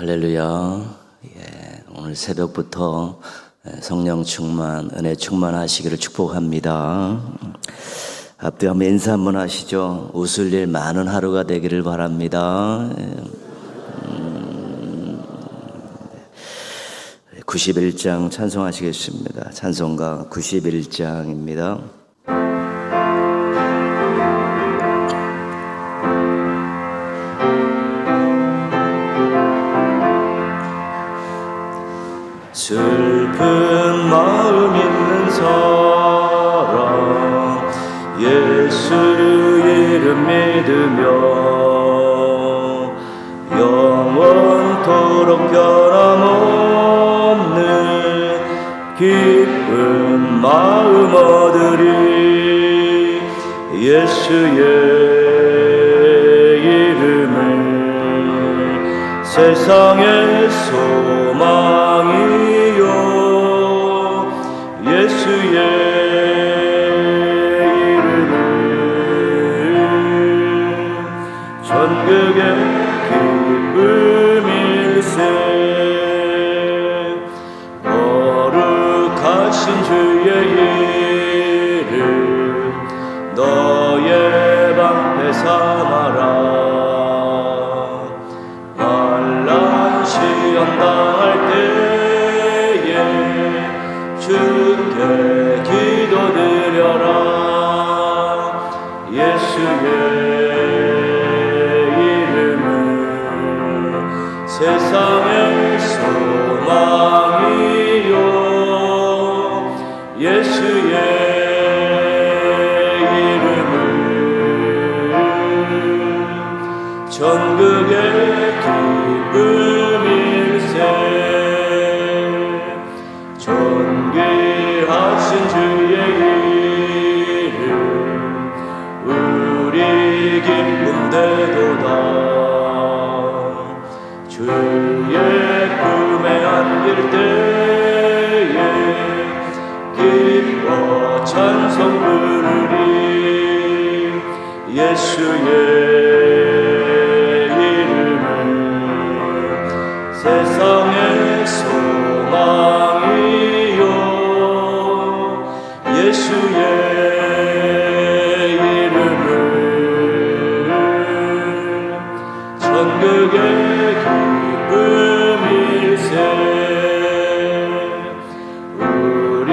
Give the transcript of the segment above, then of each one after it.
할렐루야. 오늘 새벽부터 성령 충만, 은혜 충만하시기를 축복합니다. 앞뒤 한번 인사 한번 하시죠. 웃을 일 많은 하루가 되기를 바랍니다. 91장 찬송하시겠습니다. 찬송가 91장입니다. 슬픈 마음 있는 사람 예수 이름 믿으며 영원토록 변함없는 기쁜 마음 얻으리. 예수의 이름을 세상의 소망이요 예수의 이름을 전국의 기쁨일세. 거룩하신 주의 이름 너의 방패 삼아라. 시험 당할 때에 주께 기도드려라. 예수의 이름은 세상의 소망이요 예수의 이름은 전국의 기쁨일세. 존귀하신 주의 이름 우리 기쁨 되도다. 주의 품에 안길 때에 기뻐 찬송 부르리. 예수의 세상의 소망이요 예수의 이름을 전국의 기쁨일세. 우리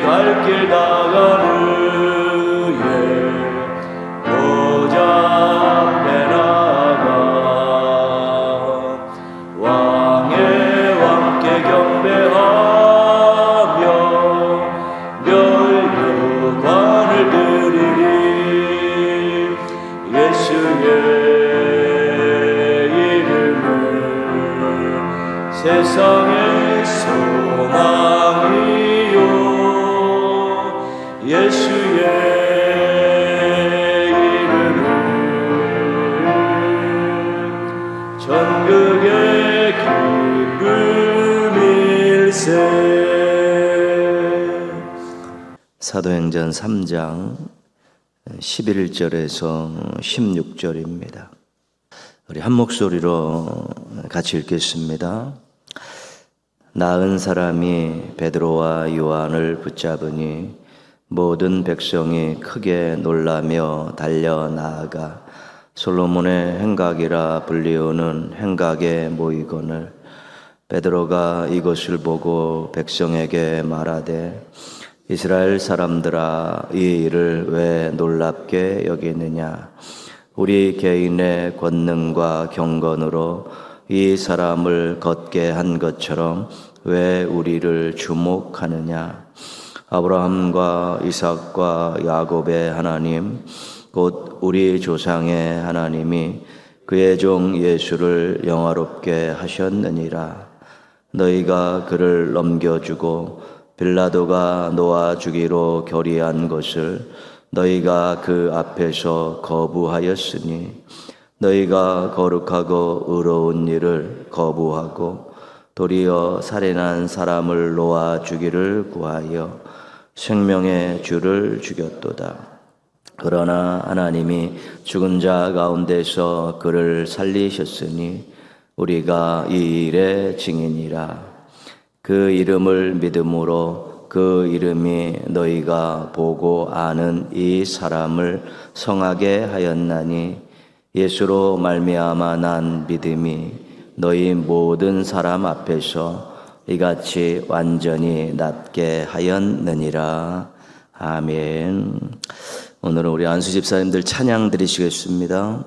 갈 길 다가는 후에 보좌 앞에 나가 경배하며 면류관을 드리리. 예수의 이름은 세상의 소망이요 예수의 이름은 전국의 기쁨일세. 사도행전 3장 11절에서 16절입니다. 우리 한 목소리로 같이 읽겠습니다. 나은 사람이 베드로와 요한을 붙잡으니 모든 백성이 크게 놀라며 달려 나아가 솔로몬의 행각이라 불리우는 행각에 모이거늘 베드로가 이것을 보고 백성에게 말하되 이스라엘 사람들아 이 일을 왜 놀랍게 여기느냐. 우리 개인의 권능과 경건으로 이 사람을 걷게 한 것처럼 왜 우리를 주목하느냐. 아브라함과 이삭과 야곱의 하나님 곧 우리 조상의 하나님이 그의 종 예수를 영화롭게 하셨느니라. 너희가 그를 넘겨주고 빌라도가 놓아주기로 결의한 것을 너희가 그 앞에서 거부하였으니 너희가 거룩하고 의로운 일을 거부하고 도리어 살인한 사람을 놓아주기를 구하여 생명의 주를 죽였도다. 그러나 하나님이 죽은 자 가운데서 그를 살리셨으니 우리가 이 일의 증인이라. 그 이름을 믿음으로 그 이름이 너희가 보고 아는 이 사람을 성하게 하였나니 예수로 말미암아 난 믿음이 너희 모든 사람 앞에서 이같이 완전히 낫게 하였느니라. 아멘. 오늘은 우리 안수 집사님들 찬양 드리시겠습니다.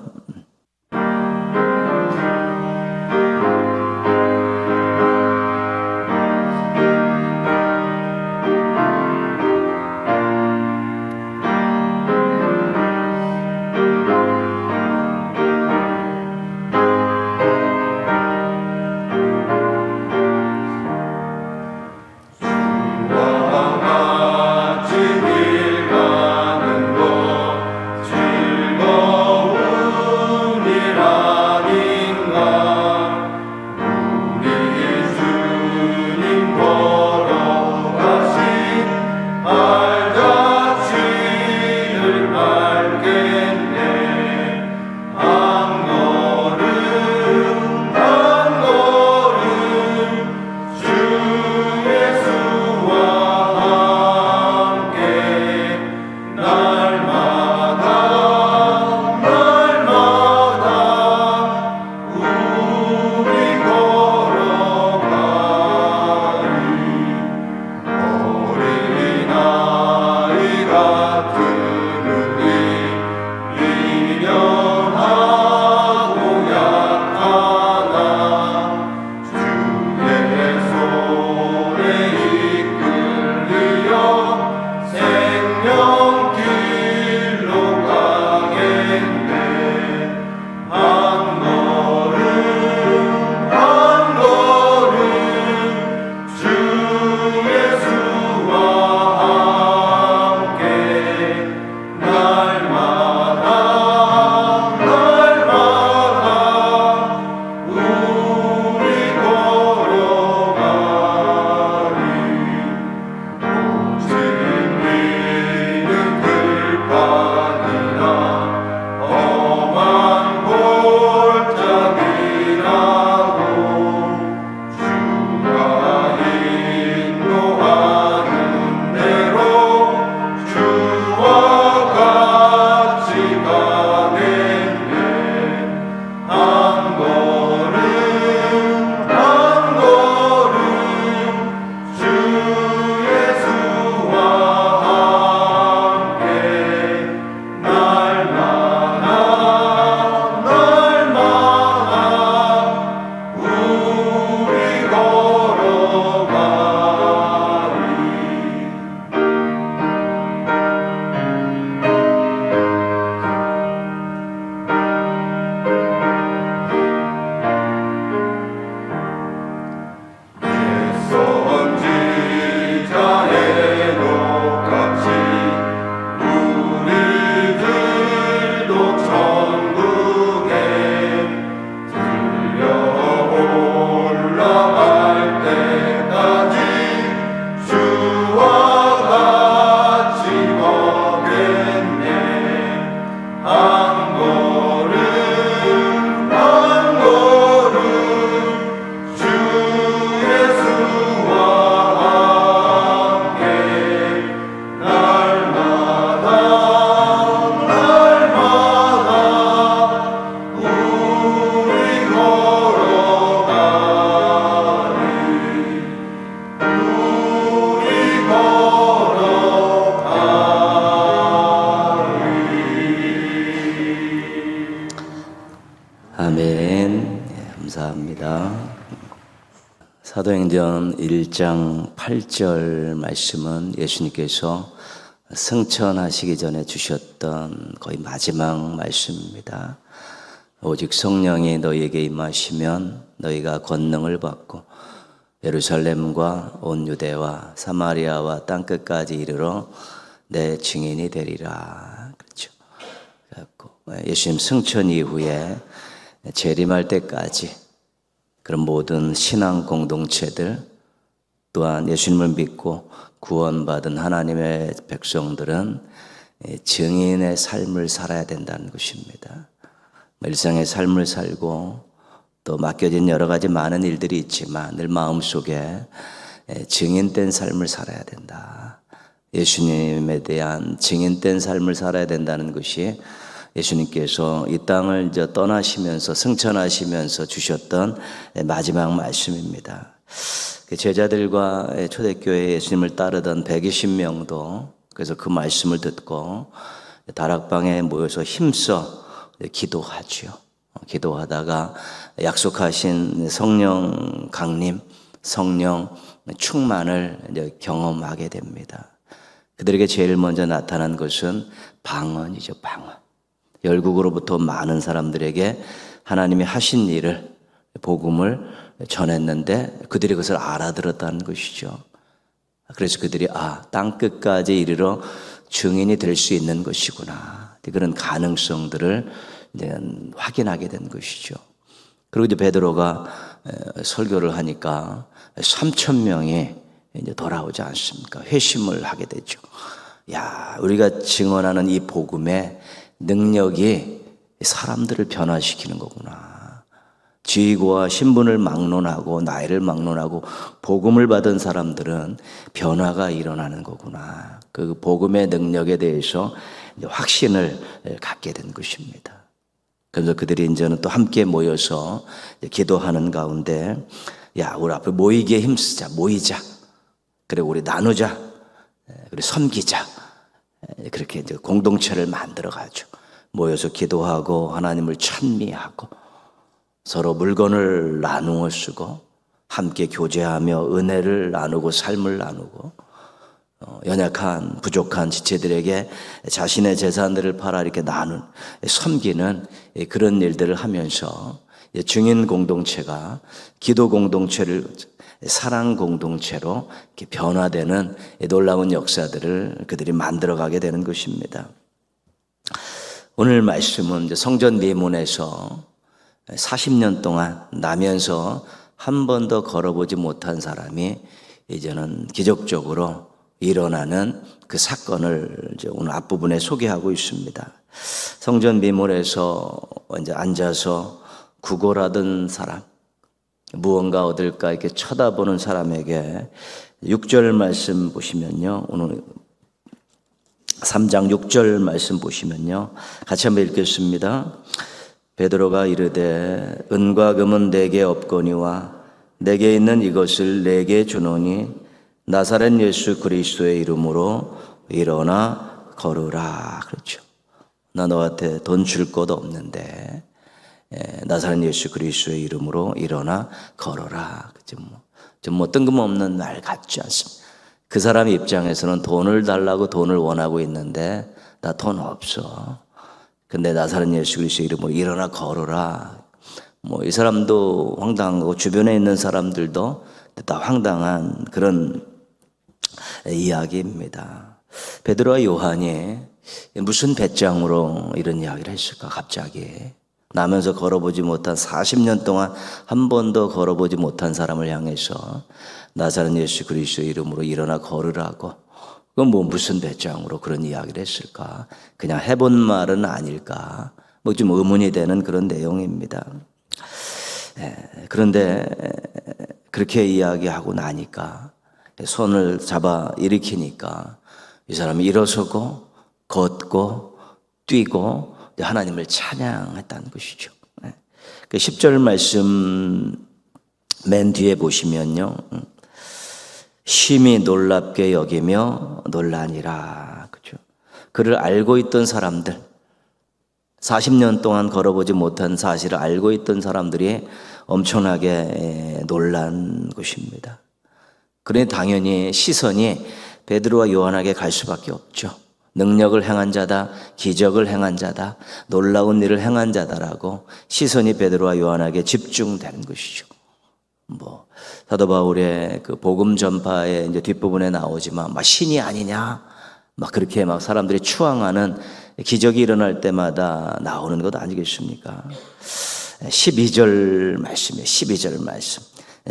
아멘. 감사합니다. 사도행전 1장 8절 말씀은 예수님께서 승천하시기 전에 주셨던 거의 마지막 말씀입니다. 오직 성령이 너희에게 임하시면 너희가 권능을 받고 예루살렘과 온 유대와 사마리아와 땅끝까지 이르러 내 증인이 되리라. 그렇죠. 예수님 승천 이후에 재림할 때까지 그런 모든 신앙 공동체들 또한 예수님을 믿고 구원받은 하나님의 백성들은 증인의 삶을 살아야 된다는 것입니다. 일상의 삶을 살고 또 맡겨진 여러 가지 많은 일들이 있지만 늘 마음속에 증인된 삶을 살아야 된다. 예수님에 대한 증인된 삶을 살아야 된다는 것이 예수님께서 이 땅을 이제 떠나시면서 승천하시면서 주셨던 마지막 말씀입니다. 제자들과 초대교회 예수님을 따르던 120명도 그래서 그 말씀을 듣고 다락방에 모여서 힘써 기도하죠. 기도하다가 약속하신 성령 강림, 성령 충만을 이제 경험하게 됩니다. 그들에게 제일 먼저 나타난 것은 방언이죠, 방언. 열국으로부터 많은 사람들에게 하나님이 하신 일을, 복음을 전했는데 그들이 그것을 알아들었다는 것이죠. 그래서 그들이 땅 끝까지 이르러 증인이 될 수 있는 것이구나. 그런 가능성들을 이제 확인하게 된 것이죠. 그리고 이제 베드로가 설교를 하니까 3,000명이 이제 돌아오지 않습니까? 회심을 하게 되죠. 야, 우리가 증언하는 이 복음의 능력이 사람들을 변화시키는 거구나. 지위와 신분을 막론하고 나이를 막론하고 복음을 받은 사람들은 변화가 일어나는 거구나. 그 복음의 능력에 대해서 확신을 갖게 된 것입니다. 그래서 그들이 이제는 또 함께 모여서 기도하는 가운데 야, 우리 앞에 모이기에 힘쓰자, 모이자. 그리고 우리 나누자. 그리고 섬기자. 그렇게 이제 공동체를 만들어 가죠. 모여서 기도하고 하나님을 찬미하고 서로 물건을 나누어 쓰고 함께 교제하며 은혜를 나누고 삶을 나누고 연약한 부족한 지체들에게 자신의 재산들을 팔아 이렇게 섬기는 그런 일들을 하면서 증인 공동체가 기도 공동체를 사랑 공동체로 이렇게 변화되는 놀라운 역사들을 그들이 만들어가게 되는 것입니다. 오늘 말씀은 이제 성전 미문에서 40년 동안 나면서 한 번도 걸어보지 못한 사람이 이제는 기적적으로 일어나는 그 사건을 이제 오늘 앞부분에 소개하고 있습니다. 성전 미문에서 이제 앉아서 구걸하던 사람, 무언가 얻을까 이렇게 쳐다보는 사람에게 6절 말씀 보시면요. 오늘 3장 6절 말씀 보시면요. 같이 한번 읽겠습니다. 베드로가 이르되 은과 금은 내게 없거니와 내게 있는 이것을 내게 주노니 나사렛 예수 그리스도의 이름으로 일어나 걸으라. 그렇죠. 나 너한테 돈 줄 것도 없는데 나사렛 예수 그리스도의 이름으로 일어나 걸어라. 좀 뜬금없는 말 같지 않습니다. 그 사람 입장에서는 돈을 달라고 돈을 원하고 있는데 나 돈 없어. 근데 나사렛 예수 그리스도의 이름으로 일어나 걸어라. 이 사람도 황당하고 주변에 있는 사람들도 다 황당한 그런 이야기입니다. 베드로와 요한이 무슨 배짱으로 이런 이야기를 했을까 갑자기. 나면서 걸어보지 못한 40년 동안 한 번도 걸어보지 못한 사람을 향해서 나사렛 예수 그리스도의 이름으로 일어나 걸으라고. 그건 무슨 배짱으로 그런 이야기를 했을까? 그냥 해본 말은 아닐까? 좀 의문이 되는 그런 내용입니다. 그런데 그렇게 이야기하고 나니까 손을 잡아 일으키니까 이 사람이 일어서고 걷고 뛰고 하나님을 찬양했다는 것이죠. 그 10절 말씀 맨 뒤에 보시면요. 심히 놀랍게 여기며 놀라니라. 그죠? 그를 알고 있던 사람들, 40년 동안 걸어보지 못한 사실을 알고 있던 사람들이 엄청나게 놀란 것입니다. 그러니 당연히 시선이 베드로와 요한에게 갈 수밖에 없죠. 능력을 행한 자다, 기적을 행한 자다, 놀라운 일을 행한 자다라고 시선이 베드로와 요한에게 집중되는 것이죠. 사도 바울의 그 복음 전파의 이제 뒷부분에 나오지만 신이 아니냐, 그렇게 사람들이 추앙하는 기적이 일어날 때마다 나오는 것 아니겠습니까? 12절 말씀이에요. 12절 말씀.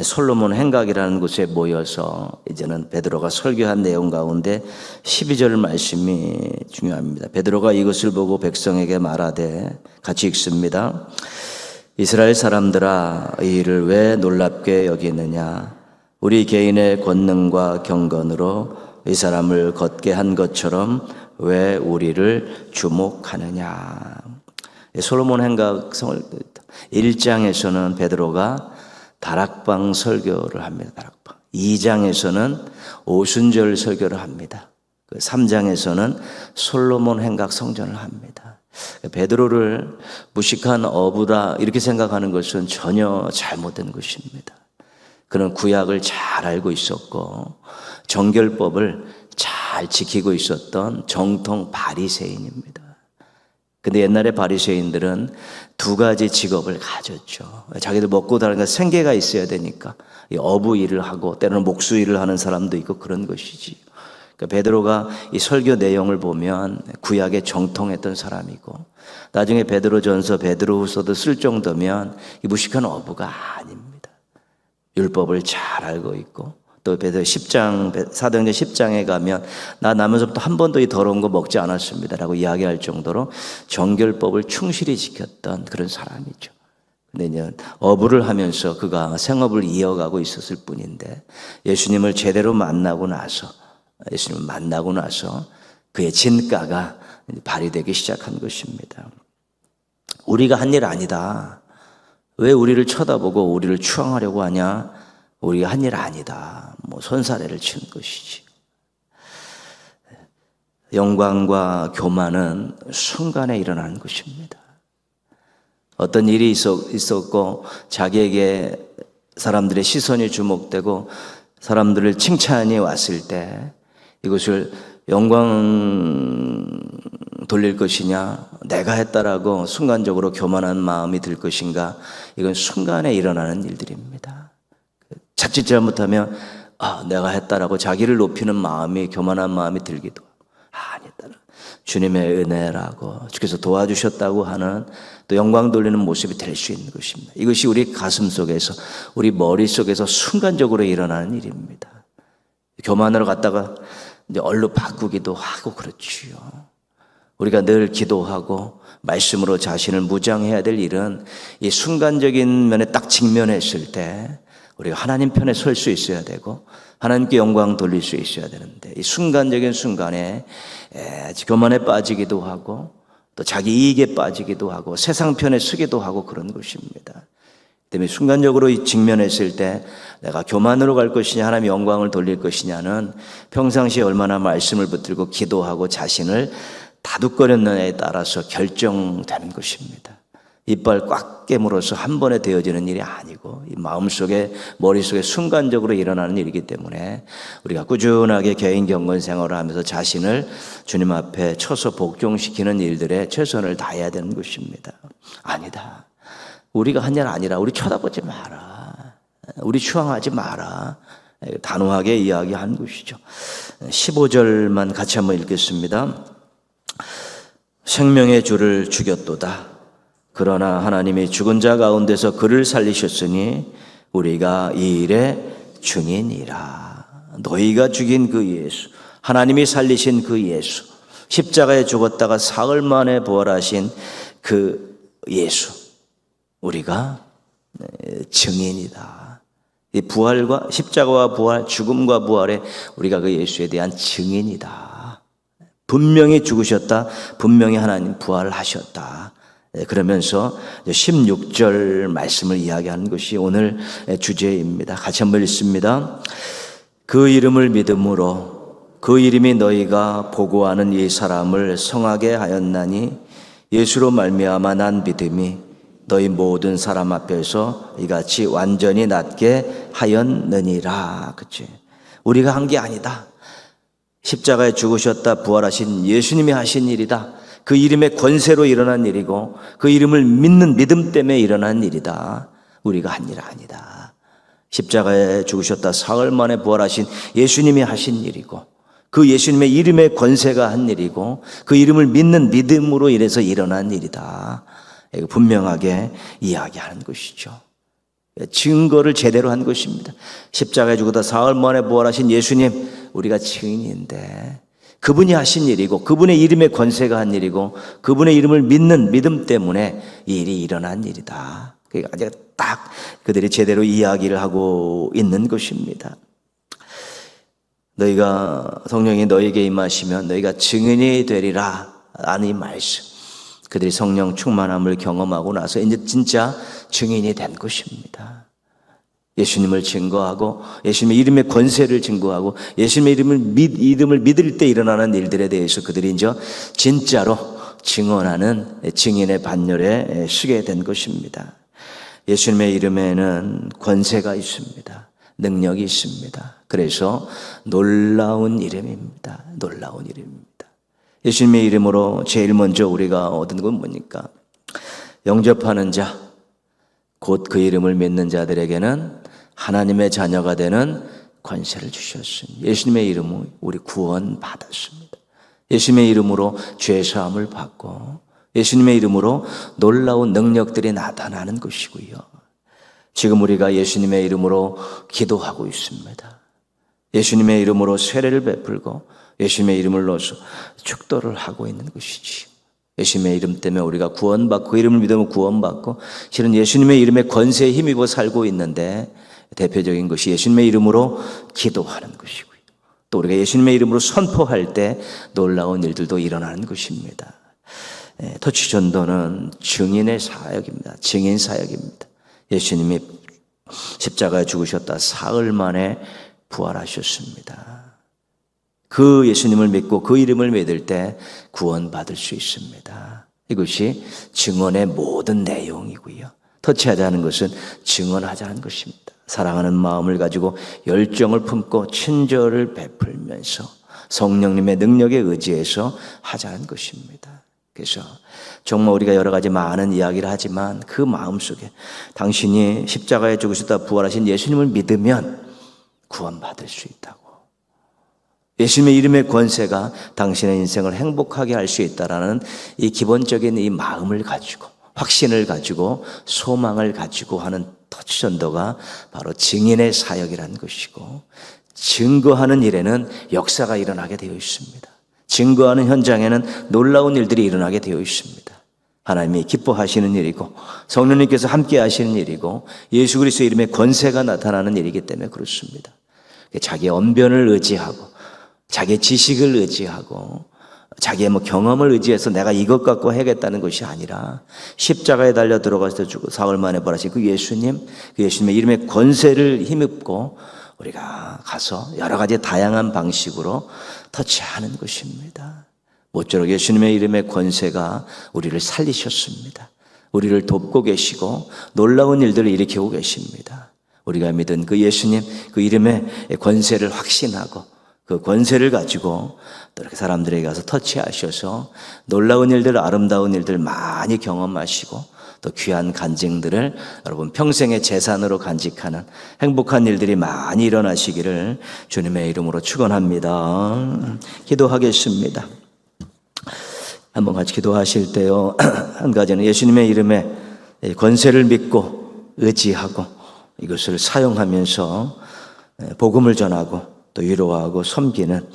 솔로몬 행각이라는 곳에 모여서 이제는 베드로가 설교한 내용 가운데 12절 말씀이 중요합니다. 베드로가 이것을 보고 백성에게 말하되 같이 읽습니다. 이스라엘 사람들아, 이 일을 왜 놀랍게 여기느냐? 우리 개인의 권능과 경건으로 이 사람을 걷게 한 것처럼 왜 우리를 주목하느냐? 솔로몬 행각성을 1장에서는 베드로가 다락방 설교를 합니다. 다락방. 2장에서는 오순절 설교를 합니다. 3장에서는 솔로몬 행각 성전을 합니다. 베드로를 무식한 어부다 이렇게 생각하는 것은 전혀 잘못된 것입니다. 그는 구약을 잘 알고 있었고 정결법을 잘 지키고 있었던 정통 바리새인입니다. 근데 옛날에 바리새인들은 두 가지 직업을 가졌죠. 자기들 먹고 다니까 생계가 있어야 되니까 어부 일을 하고 때로는 목수 일을 하는 사람도 있고 그런 것이지. 그러니까 베드로가 이 설교 내용을 보면 구약에 정통했던 사람이고 나중에 베드로전서, 베드로후서도 쓸 정도면 이 무식한 어부가 아닙니다. 율법을 잘 알고 있고 또 베드로 10장, 사도행전 10장에 가면 나 나면서부터 한 번도 이 더러운 거 먹지 않았습니다 라고 이야기할 정도로 정결법을 충실히 지켰던 그런 사람이죠. 근데 이제 어부를 하면서 그가 생업을 이어가고 있었을 뿐인데 예수님을 제대로 만나고 나서 그의 진가가 발휘되기 시작한 것입니다. 우리가 한 일 아니다. 왜 우리를 쳐다보고 우리를 추앙하려고 하냐? 우리가 한 일 아니다. 손사래를 치는 것이지. 영광과 교만은 순간에 일어나는 것입니다. 어떤 일이 있었고 자기에게 사람들의 시선이 주목되고 사람들을 칭찬이 왔을 때 이것을 영광 돌릴 것이냐, 내가 했다라고 순간적으로 교만한 마음이 들 것인가, 이건 순간에 일어나는 일들입니다. 자칫 잘못하면 내가 했다라고 자기를 높이는 마음이, 교만한 마음이 들기도 하고, 아니다, 주님의 은혜라고 주께서 도와주셨다고 하는 또 영광 돌리는 모습이 될 수 있는 것입니다. 이것이 우리 가슴 속에서, 우리 머릿속에서 순간적으로 일어나는 일입니다. 교만으로 갔다가 이제 얼로 바꾸기도 하고 그렇지요. 우리가 늘 기도하고 말씀으로 자신을 무장해야 될 일은 이 순간적인 면에 딱 직면했을 때 우리가 하나님 편에 설 수 있어야 되고 하나님께 영광 돌릴 수 있어야 되는데 이 순간적인 순간에 교만에 빠지기도 하고 또 자기 이익에 빠지기도 하고 세상 편에 서기도 하고 그런 것입니다. 때문에 순간적으로 직면했을 때 내가 교만으로 갈 것이냐 하나님의 영광을 돌릴 것이냐는 평상시에 얼마나 말씀을 붙들고 기도하고 자신을 다독거렸느냐에 따라서 결정되는 것입니다. 이빨 꽉 깨물어서 한 번에 되어지는 일이 아니고 이 마음속에 머릿속에 순간적으로 일어나는 일이기 때문에 우리가 꾸준하게 개인 경건 생활을 하면서 자신을 주님 앞에 쳐서 복종시키는 일들에 최선을 다해야 되는 것입니다. 아니다. 우리가 한 일 아니라 우리 쳐다보지 마라. 우리 추앙하지 마라. 단호하게 이야기한 것이죠. 15절만 같이 한번 읽겠습니다. 생명의 주를 죽였도다. 그러나 하나님이 죽은 자 가운데서 그를 살리셨으니 우리가 이 일의 증인이라. 너희가 죽인 그 예수, 하나님이 살리신 그 예수, 십자가에 죽었다가 사흘 만에 부활하신 그 예수, 우리가 증인이다. 이 부활과 십자가와 부활, 죽음과 부활에 우리가 그 예수에 대한 증인이다. 분명히 죽으셨다. 분명히 하나님 부활하셨다. 그러면서 16절 말씀을 이야기하는 것이 오늘 주제입니다. 같이 한번 읽습니다. 그 이름을 믿음으로 그 이름이 너희가 보고하는 이 사람을 성하게 하였나니 예수로 말미암아 난 믿음이 너희 모든 사람 앞에서 이같이 완전히 낫게 하였느니라. 그치? 우리가 한 게 아니다. 십자가에 죽으셨다 부활하신 예수님이 하신 일이다. 그 이름의 권세로 일어난 일이고 그 이름을 믿는 믿음 때문에 일어난 일이다. 우리가 한 일 아니다. 십자가에 죽으셨다 사흘 만에 부활하신 예수님이 하신 일이고 그 예수님의 이름의 권세가 한 일이고 그 이름을 믿는 믿음으로 인해서 일어난 일이다. 분명하게 이야기하는 것이죠. 증거를 제대로 한 것입니다. 십자가에 죽었다 사흘 만에 부활하신 예수님, 우리가 증인인데 그분이 하신 일이고 그분의 이름의 권세가 한 일이고 그분의 이름을 믿는 믿음 때문에 이 일이 일어난 일이다. 아직 딱 그들이 제대로 이야기를 하고 있는 것입니다. 너희가 성령이 너희에게 임하시면 너희가 증인이 되리라 라는 이 말씀. 그들이 성령 충만함을 경험하고 나서 이제 진짜 증인이 된 것입니다. 예수님을 증거하고 예수님의 이름의 권세를 증거하고 예수님의 이름을 믿을 때 일어나는 일들에 대해서 그들이 이제 진짜로 증언하는 증인의 반열에 서게 된 것입니다. 예수님의 이름에는 권세가 있습니다. 능력이 있습니다. 그래서 놀라운 이름입니다. 놀라운 이름입니다. 예수님의 이름으로 제일 먼저 우리가 얻은 건 뭡니까? 영접하는 자, 곧 그 이름을 믿는 자들에게는 하나님의 자녀가 되는 권세를 주셨습니다. 예수님의 이름으로 우리 구원 받았습니다. 예수님의 이름으로 죄사함을 받고 예수님의 이름으로 놀라운 능력들이 나타나는 것이고요. 지금 우리가 예수님의 이름으로 기도하고 있습니다. 예수님의 이름으로 세례를 베풀고 예수님의 이름을 넣어서 축도를 하고 있는 것이지. 예수님의 이름 때문에 우리가 구원받고 그 이름을 믿으면 구원받고 실은 예수님의 이름에 권세에 힘입어 살고 있는데 대표적인 것이 예수님의 이름으로 기도하는 것이고요. 또 우리가 예수님의 이름으로 선포할 때 놀라운 일들도 일어나는 것입니다. 터치전도는 증인의 사역입니다. 증인 사역입니다. 예수님이 십자가에 죽으셨다 사흘 만에 부활하셨습니다. 그 예수님을 믿고 그 이름을 믿을 때 구원받을 수 있습니다. 이것이 증언의 모든 내용이고요. 터치하자는 것은 증언하자는 것입니다. 사랑하는 마음을 가지고 열정을 품고 친절을 베풀면서 성령님의 능력에 의지해서 하자는 것입니다. 그래서 정말 우리가 여러 가지 많은 이야기를 하지만 그 마음속에 당신이 십자가에 죽으셨다 부활하신 예수님을 믿으면 구원받을 수 있다고. 예수님의 이름의 권세가 당신의 인생을 행복하게 할 수 있다라는 이 기본적인 이 마음을 가지고 확신을 가지고 소망을 가지고 하는 터치전도가 바로 증인의 사역이라는 것이고 증거하는 일에는 역사가 일어나게 되어 있습니다. 증거하는 현장에는 놀라운 일들이 일어나게 되어 있습니다. 하나님이 기뻐하시는 일이고 성령님께서 함께 하시는 일이고 예수 그리스도의 이름의 권세가 나타나는 일이기 때문에 그렇습니다. 자기의 언변을 의지하고 자기의 지식을 의지하고 자기의 경험을 의지해서 내가 이것 갖고 해야겠다는 것이 아니라 십자가에 달려 들어가서 죽고 사흘 만에 부활하신 그 예수님, 그 예수님의 이름의 권세를 힘입고 우리가 가서 여러 가지 다양한 방식으로 터치하는 것입니다. 모쪼록 예수님의 이름의 권세가 우리를 살리셨습니다. 우리를 돕고 계시고 놀라운 일들을 일으키고 계십니다. 우리가 믿은 그 예수님, 그 이름의 권세를 확신하고 그 권세를 가지고 또 이렇게 사람들에게 가서 터치하셔서 놀라운 일들, 아름다운 일들 많이 경험하시고 또 귀한 간증들을 여러분 평생의 재산으로 간직하는 행복한 일들이 많이 일어나시기를 주님의 이름으로 축원합니다. 기도하겠습니다. 한번 같이 기도하실 때요. 한 가지는 예수님의 이름에 권세를 믿고 의지하고 이것을 사용하면서 복음을 전하고 또 위로하고 섬기는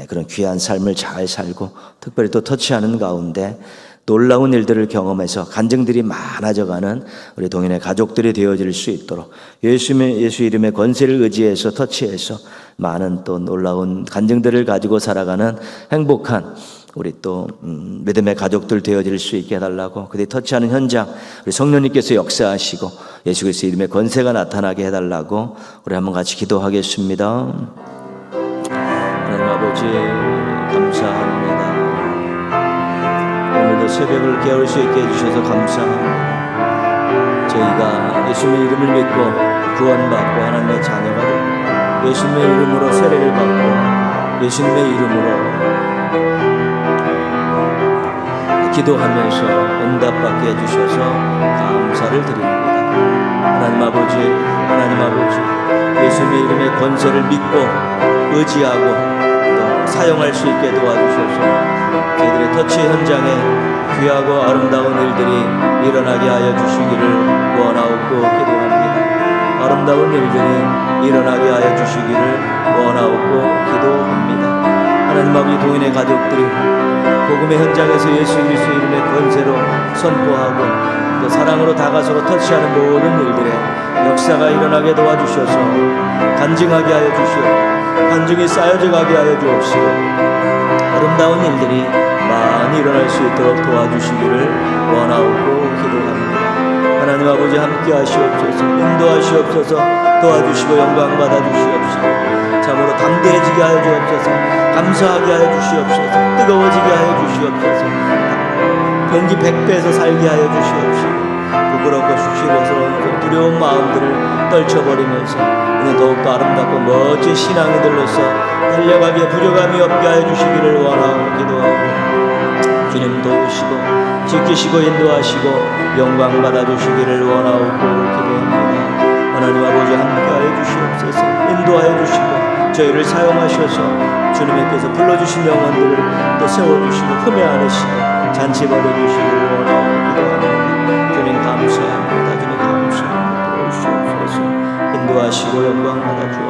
그런 귀한 삶을 잘 살고 특별히 또 터치하는 가운데 놀라운 일들을 경험해서 간증들이 많아져가는 우리 동인의 가족들이 되어질 수 있도록 예수 이름의 권세를 의지해서 터치해서 많은 또 놀라운 간증들을 가지고 살아가는 행복한 우리 또 믿음의 가족들 되어질 수 있게 해달라고 그들이 터치하는 현장 우리 성령님께서 역사하시고 예수 그리스도 이름의 권세가 나타나게 해달라고 우리 한번 같이 기도하겠습니다. 하나님 아버지 감사합니다. 오늘도 새벽을 깨울 수 있게 해주셔서 감사합니다. 저희가 예수님의 이름을 믿고 구원받고 하나님의 자녀가 되고 예수님의 이름으로 세례를 받고 예수님의 이름으로 기도하면서 응답받게 해주셔서 감사를 드립니다. 하나님 아버지 예수님의 이름의 권세를 믿고 의지하고 또 사용할 수 있게 도와주셔서 저희들의 터치 현장에 귀하고 아름다운 일들이 일어나게 하여 주시기를 원하옵고 기도합니다. 아름다운 일들이 일어나게 하여 주시기를 원하옵고 기도합니다. 하나님 아버지 동인의 가족들이 복음의 현장에서 예수 그리스도 이름의 권세로 선포하고 또 사랑으로 다가서고 터치하는 모든 일들에 역사가 일어나게 도와주셔서 간증하게 하여 주시옵고 간증이 쌓여져 가게 하여 주옵시고 아름다운 일들이 많이 일어날 수 있도록 도와주시기를 원하옵고 기도합니다. 하나님 아버지 함께 하시옵소서, 인도하시옵소서, 도와주시고 영광 받아주시옵시고 참으로 담대해지게 하여 주옵소서, 감사하게 하여 주시옵소서, 뜨거워지게 하여 주시옵소서, 동기 100배에서 살게 하여 주시옵시고 부끄럽고 수치스러운 두려운 마음들을 떨쳐버리면서 우리는 더욱더 아름답고 멋진 신앙이들로서 달려가기에 부족함이 없게 하여 주시기를 원하고 기도하고 주님 도우시고 지키시고 인도하시고 영광 받아주시기를 원하고 기도합니다. 하나님 아버지 함께하여 주시옵소서, 인도하여 주시고 저희를 사용하셔서 주님께서 불러주신 영혼들을 또 세워주시고 흠에 안으시고 잔치 벌여주시기를 원하고 기도합니다. 주님 감사합니다. 주님 감사합니다. 도우시옵소서, 인도하시고 영광 받아주옵소서.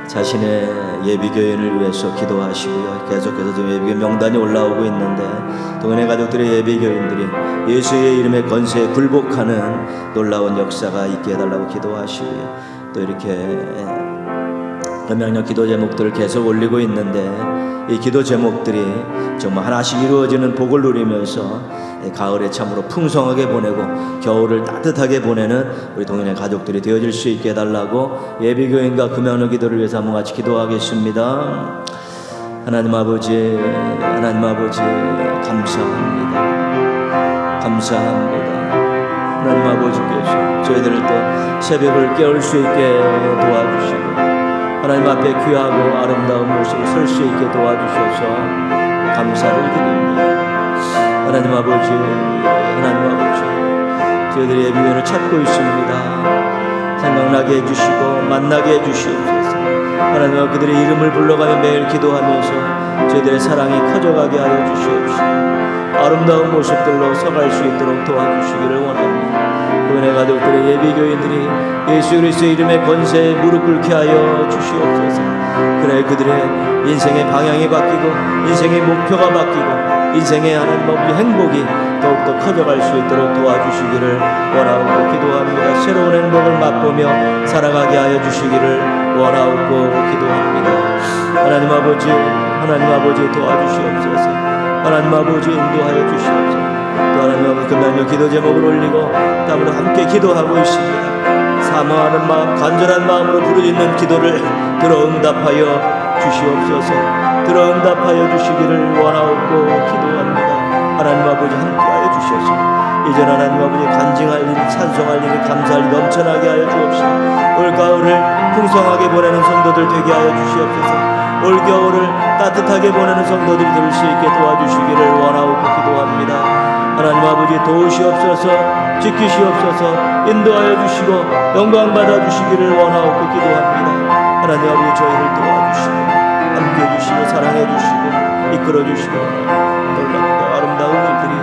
자신의 예비교인을 위해서 기도하시고요. 계속해서 지금 예비교인 명단이 올라오고 있는데 동현의 가족들의 예비교인들이 예수의 이름의 권세에 굴복하는 놀라운 역사가 있게 해달라고 기도하시고요. 또 이렇게 금양역 기도 제목들을 계속 올리고 있는데 이 기도 제목들이 정말 하나씩 이루어지는 복을 누리면서 가을에 참으로 풍성하게 보내고 겨울을 따뜻하게 보내는 우리 동현의 가족들이 되어질 수 있게 해달라고 예비교인과 금양역 기도를 위해서 한번 같이 기도하겠습니다. 하나님 아버지 감사합니다. 하나님 아버지께서 저희들을 또 새벽을 깨울 수 있게 도와주시고 하나님 앞에 귀하고 아름다운 모습을 설 수 있게 도와주셔서 감사를 드립니다. 하나님 아버지 저희들의 예비교인을 찾고 있습니다. 생각나게 해주시고 만나게 해주시옵소서. 하나님 아버지 그들의 이름을 불러가며 매일 기도하면서 저희들의 사랑이 커져가게 하여 주시옵시고 아름다운 모습들로 서갈 수 있도록 도와주시기를 원합니다. 그분의 가족들의 예비교인들이 예수 그리스도의 이름의 권세에 무릎 꿇게 하여 주시옵소서. 그래 그들의 인생의 방향이 바뀌고 인생의 목표가 바뀌고 인생의 하나님 아버지 행복이 더욱더 커져갈 수 있도록 도와주시기를 원하고 기도합니다. 새로운 행복을 맛보며 살아가게 하여 주시기를 원하고 기도합니다. 하나님 아버지 도와주시옵소서. 하나님 아버지 인도하여 주시옵소서. 또 하나님 아버지 금양역 기도 제목을 올리고 땀으로 함께 기도하고 있습니다. 사모하는 마음, 간절한 마음으로 부르짖는 기도를 들어 응답하여 주시옵소서. 들어 응답하여 주시기를 원하옵고 기도합니다. 하나님 아버지 함께하여 주셔서 이제 하나님 아버지 간증할 일, 찬송할 일, 감사할 일 넘쳐나게 하여 주옵시고 올 가을을 풍성하게 보내는 성도들 되게 하여 주시옵소서. 올 겨울을 따뜻하게 보내는 성도들이 될 수 있게 도와주시기를 원하옵고 기도합니다. 하나님 아버지 도우시옵소서, 지키시옵소서, 인도하여 주시고 영광 받아주시기를 원하옵고 기도합니다. 하나님 아버지 저희를 도와주시고 함께해 주시고 사랑해 주시고 이끌어 주시고 놀랍고 아름다운 일들이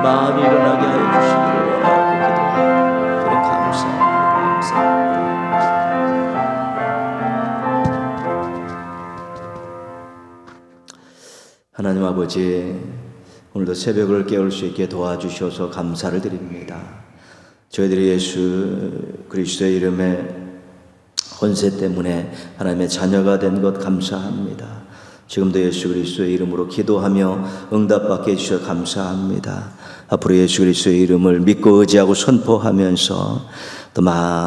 많이 일어나게 하여 주시기를 원하옵고 기도합니다. 주님 감사합니다. 하나님 아버지 오늘도 새벽을 깨울 수 있게 도와주셔서 감사를 드립니다. 저희들이 예수 그리스도의 이름에 권세 때문에 하나님의 자녀가 된 것 감사합니다. 지금도 예수 그리스도의 이름으로 기도하며 응답받게 해주셔서 감사합니다. 앞으로 예수 그리스도의 이름을 믿고 의지하고 선포하면서 또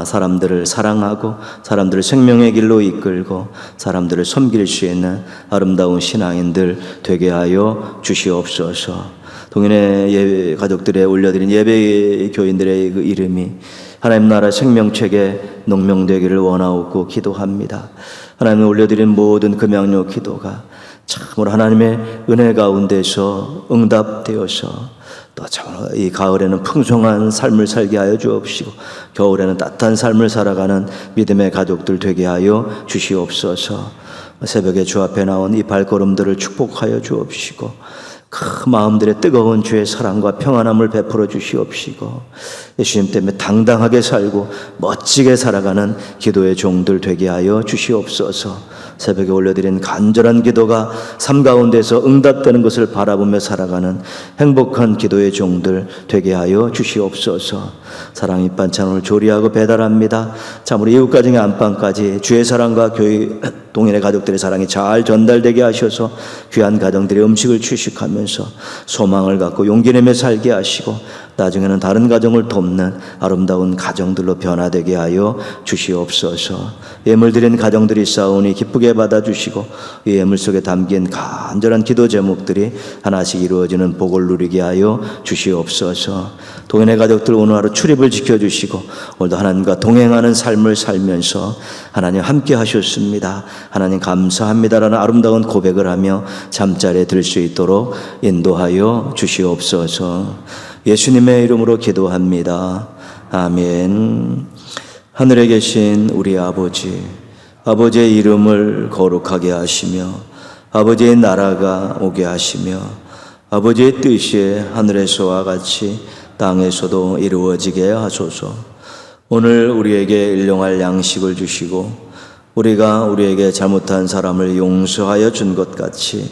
사람들을 사랑하고 사람들을 생명의 길로 이끌고 사람들을 섬길 수 있는 아름다운 신앙인들 되게 하여 주시옵소서. 동현의 가족들의 올려드린 예배 교인들의 그 이름이 하나님 나라 생명책에 농명되기를 원하옵고 기도합니다. 하나님 올려드린 모든 금양역 기도가 참으로 하나님의 은혜 가운데서 응답되어서 또 이 가을에는 풍성한 삶을 살게 하여 주옵시고 겨울에는 따뜻한 삶을 살아가는 믿음의 가족들 되게 하여 주시옵소서. 새벽에 주 앞에 나온 이 발걸음들을 축복하여 주옵시고 그 마음들의 뜨거운 주의 사랑과 평안함을 베풀어 주시옵시고 예수님 때문에 당당하게 살고 멋지게 살아가는 기도의 종들 되게 하여 주시옵소서. 새벽에 올려드린 간절한 기도가 삶 가운데서 응답되는 것을 바라보며 살아가는 행복한 기도의 종들 되게 하여 주시옵소서. 사랑 밑반찬을 조리하고 배달합니다. 참으로 이웃가정의 안방까지 주의 사랑과 교회 동일의 가족들의 사랑이 잘 전달되게 하셔서 귀한 가정들의 음식을 취식하면서 소망을 갖고 용기 내며 살게 하시고 나중에는 다른 가정을 돕는 아름다운 가정들로 변화되게 하여 주시옵소서. 예물 드린 가정들이 싸우니 기쁘게 받아주시고 이 예물 속에 담긴 간절한 기도 제목들이 하나씩 이루어지는 복을 누리게 하여 주시옵소서. 동행의 가족들 오늘 하루 출입을 지켜주시고 오늘도 하나님과 동행하는 삶을 살면서 하나님 함께 하셨습니다, 하나님 감사합니다라는 아름다운 고백을 하며 잠자리에 들 수 있도록 인도하여 주시옵소서. 예수님의 이름으로 기도합니다. 아멘. 하늘에 계신 우리 아버지, 아버지의 이름을 거룩하게 하시며 아버지의 나라가 오게 하시며 아버지의 뜻이 하늘에서와 같이 땅에서도 이루어지게 하소서. 오늘 우리에게 일용할 양식을 주시고 우리가 우리에게 잘못한 사람을 용서하여 준 것 같이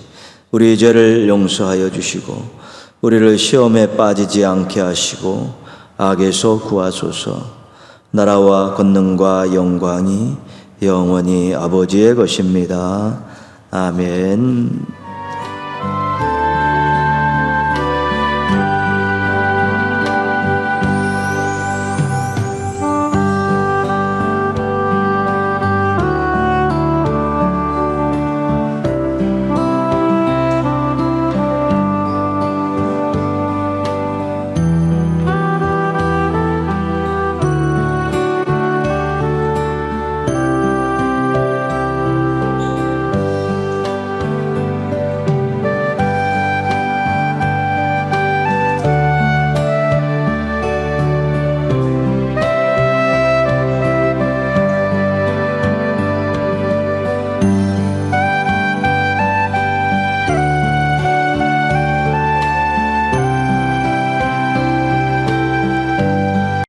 우리 죄를 용서하여 주시고 우리를 시험에 빠지지 않게 하시고 악에서 구하소서. 나라와 권능과 영광이 영원히 아버지의 것입니다. 아멘.